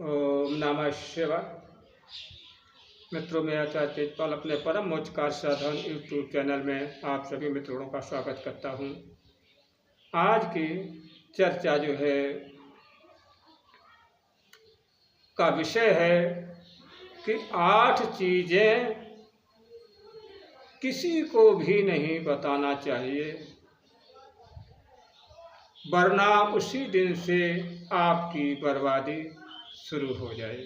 ओम नमः शिवाय। मित्रों, मैं आचार्य तेजपाल अपने परम मोक्ष कार्य साधन यूट्यूब चैनल में आप सभी मित्रों का स्वागत करता हूं। आज की चर्चा जो है का विषय है कि 8 चीज़ें किसी को भी नहीं बताना चाहिए, वरना उसी दिन से आपकी बर्बादी शुरू हो जाए।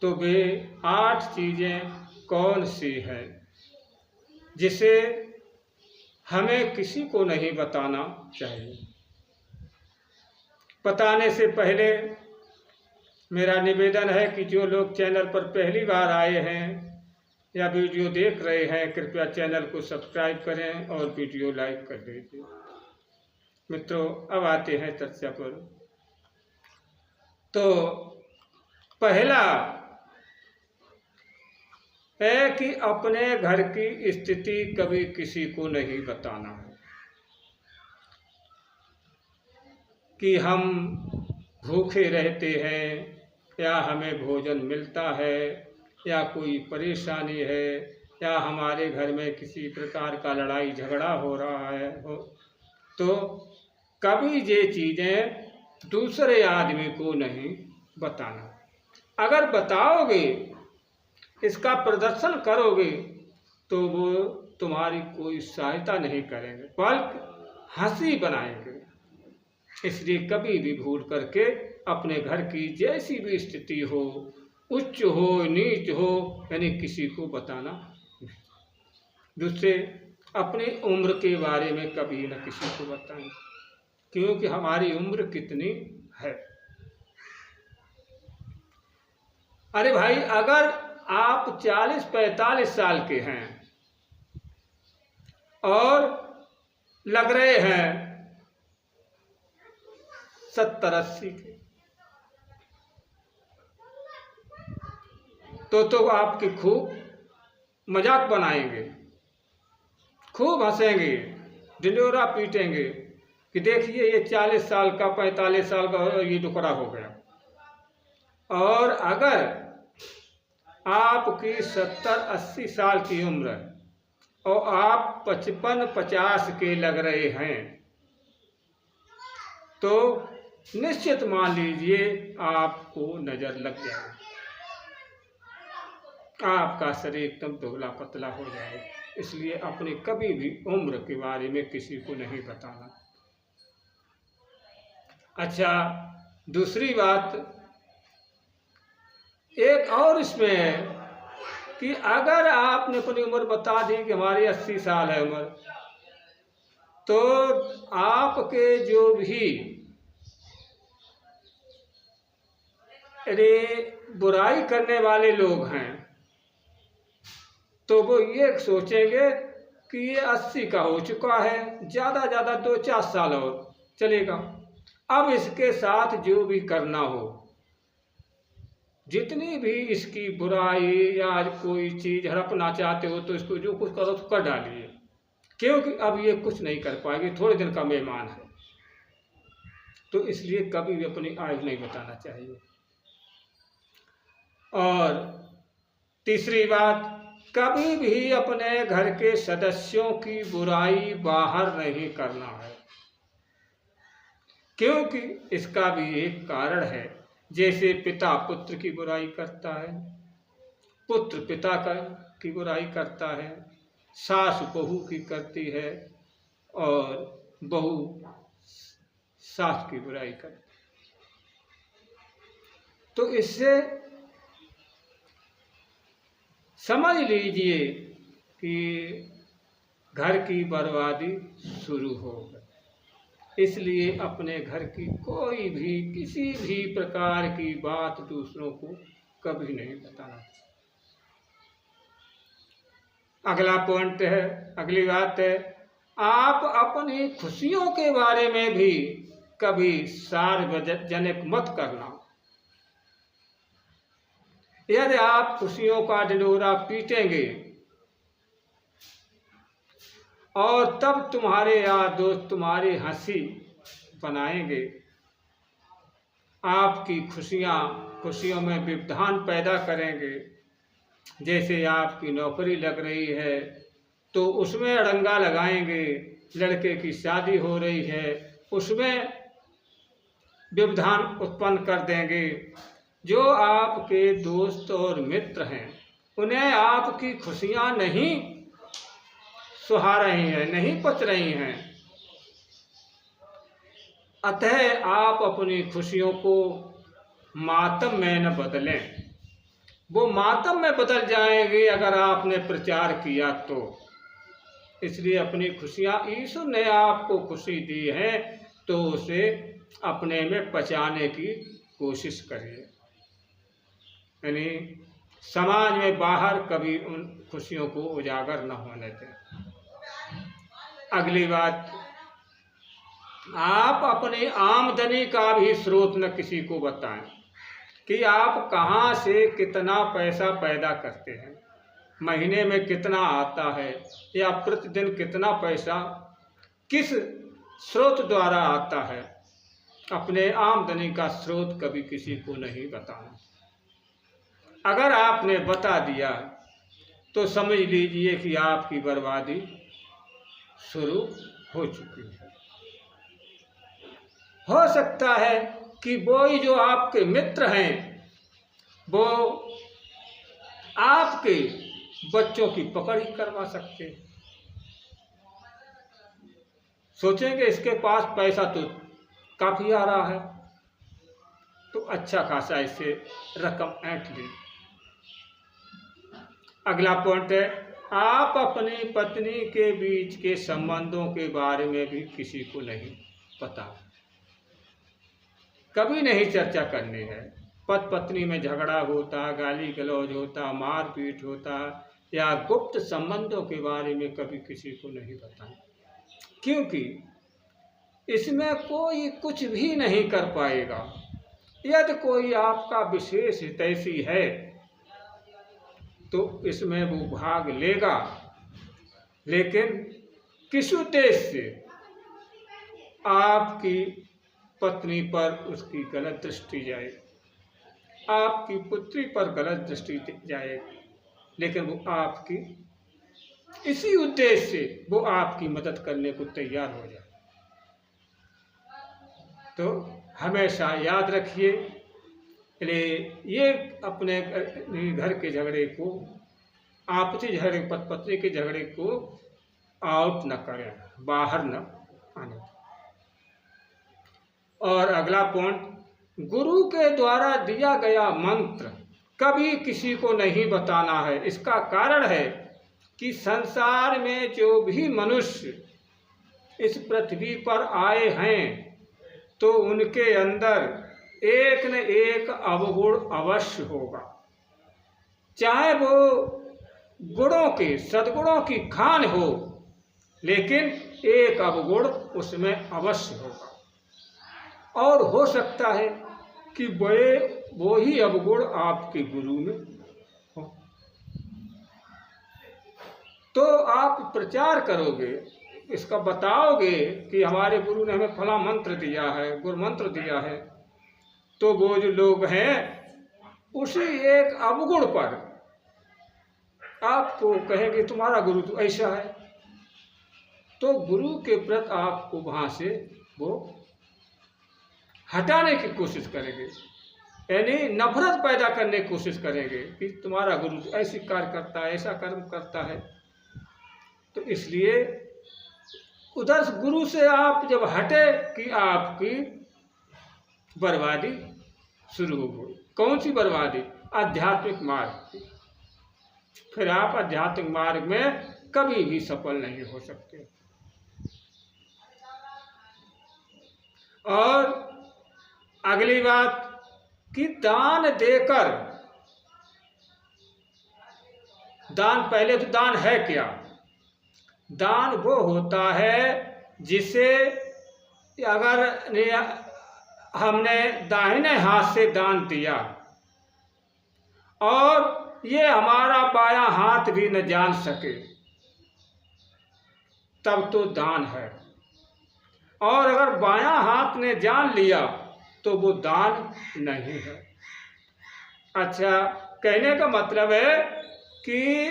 तो वे 8 चीज़ें कौन सी हैं जिसे हमें किसी को नहीं बताना चाहिए। बताने से पहले मेरा निवेदन है कि जो लोग चैनल पर पहली बार आए हैं या वीडियो देख रहे हैं, कृपया चैनल को सब्सक्राइब करें और वीडियो लाइक कर दीजिए। मित्रों, अब आते हैं चर्चा पर। तो पहला है कि अपने घर की स्थिति कभी किसी को नहीं बताना है कि हम भूखे रहते हैं या हमें भोजन मिलता है या कोई परेशानी है या हमारे घर में किसी प्रकार का लड़ाई झगड़ा हो रहा है तो कभी ये चीज़ें दूसरे आदमी को नहीं बताना। अगर बताओगे, इसका प्रदर्शन करोगे, तो वो तुम्हारी कोई सहायता नहीं करेंगे बल्कि हंसी बनाएंगे। इसलिए कभी भी भूल करके अपने घर की जैसी भी स्थिति हो, उच्च हो नीच हो, यानी किसी को बताना नहीं। दूसरे, अपनी उम्र के बारे में कभी न किसी को बताएं, क्योंकि हमारी उम्र कितनी है। अरे भाई, अगर आप 40-45 साल के हैं और लग रहे हैं 70-80 के, तो आपकी खूब मजाक बनाएंगे, खूब हंसेंगे, ढिंढोरा पीटेंगे कि देखिए ये 40 साल का 45 साल का ये टुकड़ा हो गया। और अगर आपकी 70-80 साल की उम्र है और आप 55-50 के लग रहे हैं, तो निश्चित मान लीजिए आपको नज़र लग जाए, आपका शरीर एकदम दुबला पतला हो जाए। इसलिए अपनी कभी भी उम्र के बारे में किसी को नहीं बताना। अच्छा, दूसरी बात एक और इसमें है कि अगर आपने अपनी उम्र बता दी कि हमारी 80 साल है उम्र, तो आपके जो भी बुराई करने वाले लोग हैं, तो वो ये सोचेंगे कि ये 80 का हो चुका है, ज़्यादा 2-4 साल और चलेगा। अब इसके साथ जो भी करना हो, जितनी भी इसकी बुराई या कोई चीज़ हड़पना चाहते हो, तो इसको जो कुछ करो तो कर डालिए, क्योंकि अब ये कुछ नहीं कर पाएंगे, थोड़े दिन का मेहमान है। तो इसलिए कभी भी अपनी आयु नहीं बताना चाहिए। और तीसरी बात, कभी भी अपने घर के सदस्यों की बुराई बाहर नहीं करना है, क्योंकि इसका भी एक कारण है। जैसे पिता पुत्र की बुराई करता है, पुत्र पिता की बुराई करता है, सास बहू की करती है और बहू सास की बुराई करती है। तो इससे समझ लीजिए कि घर की बर्बादी शुरू हो गई। इसलिए अपने घर की कोई भी किसी भी प्रकार की बात दूसरों को कभी नहीं बताना। अगला पॉइंट है, अगली बात है, आप अपनी खुशियों के बारे में भी कभी सार्वजनिक मत करना। यदि आप खुशियों का ढिंढोरा पीटेंगे और तब तुम्हारे यार दोस्त तुम्हारी हंसी बनाएंगे, आपकी खुशियों में व्यवधान पैदा करेंगे। जैसे आपकी नौकरी लग रही है तो उसमें अड़ंगा लगाएंगे, लड़के की शादी हो रही है उसमें व्यवधान उत्पन्न कर देंगे। जो आपके दोस्त और मित्र हैं उन्हें आपकी खुशियाँ नहीं सुहा रही हैं, नहीं पच रही हैं। अतः आप अपनी खुशियों को मातम में न बदलें, वो मातम में बदल जाएंगे अगर आपने प्रचार किया तो। इसलिए अपनी खुशियाँ, ईश्वर ने आपको खुशी दी है तो उसे अपने में पचाने की कोशिश करिए, यानी समाज में बाहर कभी उन खुशियों को उजागर न होने दें। अगली बात, आप अपनी आमदनी का भी स्रोत न किसी को बताएं कि आप कहाँ से कितना पैसा पैदा करते हैं, महीने में कितना आता है या प्रतिदिन कितना पैसा किस स्रोत द्वारा आता है। अपने आमदनी का स्रोत कभी किसी को नहीं बताना। अगर आपने बता दिया तो समझ लीजिए कि आपकी बर्बादी शुरू हो चुकी है। हो सकता है कि वो ही जो आपके मित्र हैं वो आपके बच्चों की पकड़ ही करवा सकते हैं। सोचेंगे इसके पास पैसा तो काफ़ी आ रहा है तो अच्छा खासा इससे रकम ऐंठ ली। अगला पॉइंट है, आप अपनी पत्नी के बीच के संबंधों के बारे में भी किसी को नहीं पता, कभी नहीं चर्चा करनी है। पति पत्नी में झगड़ा होता, गाली गलौज होता, मारपीट होता या गुप्त संबंधों के बारे में कभी किसी को नहीं बताएं, क्योंकि इसमें कोई कुछ भी नहीं कर पाएगा। यदि कोई आपका विशेष हितैषी है तो इसमें वो भाग लेगा, लेकिन किस उद्देश्य से? आपकी पत्नी पर उसकी गलत दृष्टि जाएगी, आपकी पुत्री पर गलत दृष्टि जाएगी, लेकिन वो आपकी इसी उद्देश्य से वो आपकी मदद करने को तैयार हो जाए। तो हमेशा याद रखिए, ये अपने घर के झगड़े को, आपसी झगड़े, पति पत्नी के झगड़े को आउट न करें, बाहर न आने। और अगला पॉइंट, गुरु के द्वारा दिया गया मंत्र कभी किसी को नहीं बताना है। इसका कारण है कि संसार में जो भी मनुष्य इस पृथ्वी पर आए हैं तो उनके अंदर एक न एक अवगुण अवश्य होगा, चाहे वो गुणों के, सद्गुणों की खान हो, लेकिन एक अवगुण उसमें अवश्य होगा। और हो सकता है कि वो ही अवगुण आपके गुरु में हो। तो आप प्रचार करोगे, इसका बताओगे कि हमारे गुरु ने हमें फला मंत्र दिया है, गुरु मंत्र दिया है, तो वो जो लोग हैं उसी एक अवगुण पर आपको कहेंगे तुम्हारा गुरु तो ऐसा है, तो गुरु के प्रति आपको वहाँ से वो हटाने की कोशिश करेंगे, यानी नफरत पैदा करने की कोशिश करेंगे कि तुम्हारा गुरु ऐसी कार्य करता है, ऐसा कर्म करता है। तो इसलिए उधर गुरु से आप जब हटे कि आपकी बर्बादी शुरू हो गई। कौन सी बर्बादी? आध्यात्मिक मार्ग की। फिर आप आध्यात्मिक मार्ग में कभी भी सफल नहीं हो सकते। और अगली बात कि दान देकर, दान, पहले तो दान है क्या? दान वो होता है जिसे अगर हमने दाहिने हाथ से दान दिया और ये हमारा बायां हाथ भी न जान सके, तब तो दान है। और अगर बायां हाथ ने जान लिया तो वो दान नहीं है। अच्छा, कहने का मतलब है कि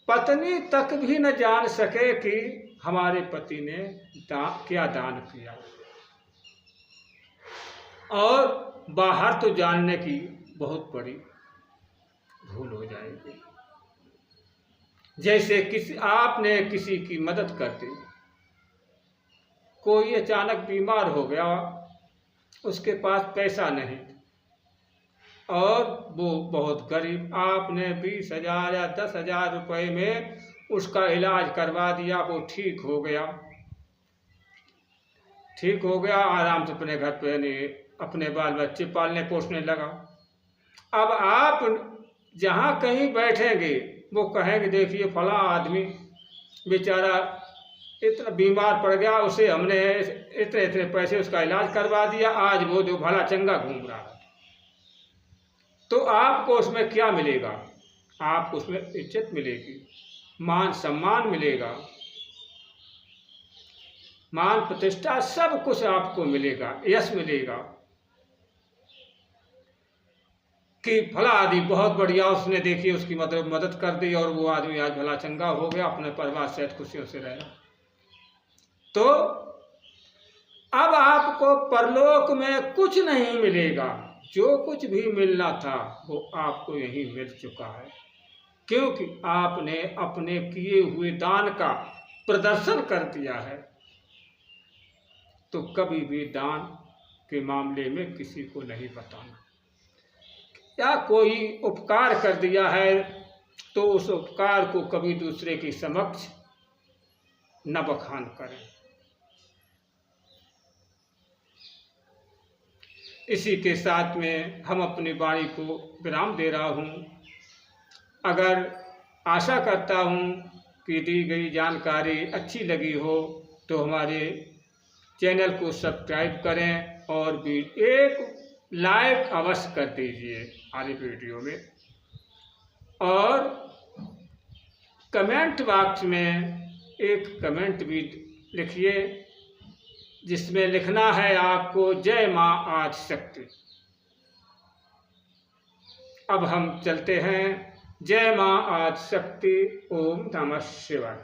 पत्नी तक भी न जान सके कि हमारे पति ने क्या दान किया, और बाहर तो जानने की बहुत बड़ी भूल हो जाएगी। जैसे आपने किसी की मदद कर दी, कोई अचानक बीमार हो गया, उसके पास पैसा नहीं और वो बहुत गरीब, आपने 20,000 या 10,000 रुपये में उसका इलाज करवा दिया, वो ठीक हो गया, आराम से अपने घर पे नहीं, अपने बाल बच्चे पालने पोसने लगा। अब आप जहाँ कहीं बैठेंगे वो कहेंगे देखिए फला आदमी बेचारा इतना बीमार पड़ गया, उसे हमने इतने इतने पैसे उसका इलाज करवा दिया, आज वो जो भला चंगा घूम रहा है। तो आपको उसमें क्या मिलेगा? आपको उसमें इज्जत मिलेगी, मान सम्मान मिलेगा, मान प्रतिष्ठा सब कुछ आपको मिलेगा, यश मिलेगा कि फला आदमी बहुत बढ़िया, उसने देखिए उसकी मदद कर दी और वो आदमी आज भला चंगा हो गया, अपने परिवार से खुशियों से रहा। तो अब आपको परलोक में कुछ नहीं मिलेगा, जो कुछ भी मिलना था वो आपको यहीं मिल चुका है, क्योंकि आपने अपने किए हुए दान का प्रदर्शन कर दिया है। तो कभी भी दान के मामले में किसी को नहीं बताना, या कोई उपकार कर दिया है तो उस उपकार को कभी दूसरे के समक्ष न बखान करें। इसी के साथ में हम अपनी वाणी को विराम दे रहा हूँ। अगर आशा करता हूँ कि दी गई जानकारी अच्छी लगी हो तो हमारे चैनल को सब्सक्राइब करें और भी एक लाइक अवश्य कर दीजिए हमारे वीडियो में, और कमेंट बॉक्स में एक कमेंट भी लिखिए जिसमें लिखना है आपको जय माँ आदिशक्ति। अब हम चलते हैं। जय माँ आदिशक्ति। ओम नमः शिवाय।